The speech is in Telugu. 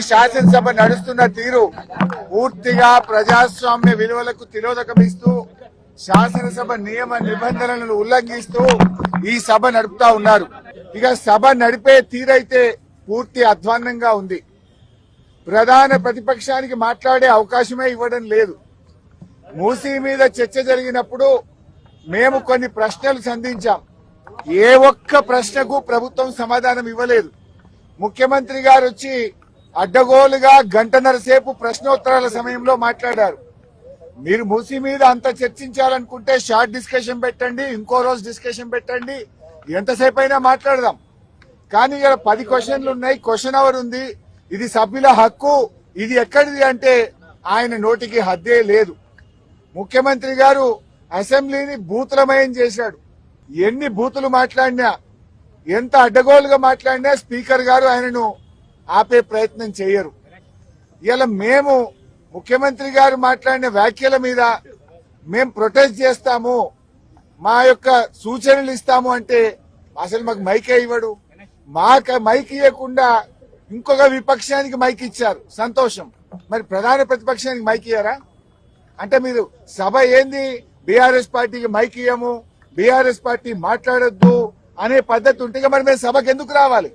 శాసనసభ నడుస్తున్న తీరు పూర్తిగా ప్రజాస్వామ్య విలువలకు తిలోదకమిస్తూ శాసనసభ నియమ నిబంధనలను ఉల్లంఘిస్తూ ఈ సభ నడుపుతా ఉన్నారు. ఇక సభ నడిపే తీరైతే పూర్తి అధ్వాన్నంగా ఉంది. ప్రధాన ప్రతిపక్షానికి మాట్లాడే అవకాశమే ఇవ్వడం లేదు. మూసీ మీద చర్చ జరిగినప్పుడు మేము కొన్ని ప్రశ్నలు సంధించాం. ఏ ఒక్క ప్రశ్నకు ప్రభుత్వం సమాధానం ఇవ్వలేదు. ముఖ్యమంత్రి గారు వచ్చి అడ్డగోలుగా గంటన్నర సేపు ప్రశ్నోత్తరాల సమయంలో మాట్లాడారు. మీరు మూసీ మీద అంత చర్చించాలనుకుంటే షార్ట్ డిస్కషన్ పెట్టండి, ఇంకో రోజు డిస్కషన్ పెట్టండి, ఎంతసేపు అయినా మాట్లాడదాం. కానీ ఇక్కడ 10 క్వశ్చన్లు ఉన్నాయి, క్వశ్చన్ అవర్ ఉంది, ఇది సభ్యుల హక్కు, ఇది ఎక్కడిది అంటే ఆయన నోటికి హద్దే లేదు. ముఖ్యమంత్రి గారు అసెంబ్లీని బూతులమయం చేశాడు. ఎన్ని బూతులు మాట్లాడినా, ఎంత అడ్డగోలుగా మాట్లాడినా స్పీకర్ గారు ఆయనను ఆపే ప్రయత్నం చేయరు. ఇలా మేము ముఖ్యమంత్రి గారు మాట్లాడిన వ్యాఖ్యల మీద మేము ప్రొటెస్ట్ చేస్తాము, మా యొక్క సూచనలు ఇస్తాము అంటే అసలు మాకు మైకే ఇవ్వడు. మాకు మైక్ ఇవ్వకుండా ఇంకొక విపక్షానికి మైక్ ఇచ్చారు, సంతోషం. మరి ప్రధాన ప్రతిపక్షానికి మైక్ ఇయ్యారా? అంటే మీరు సభ ఏంది, బీఆర్ఎస్ పార్టీకి మైక్ ఇయ్యము, బీఆర్ఎస్ పార్టీ మాట్లాడొద్దు అనే పద్ధతి ఉంటే మరి మేము సభకు ఎందుకు రావాలి?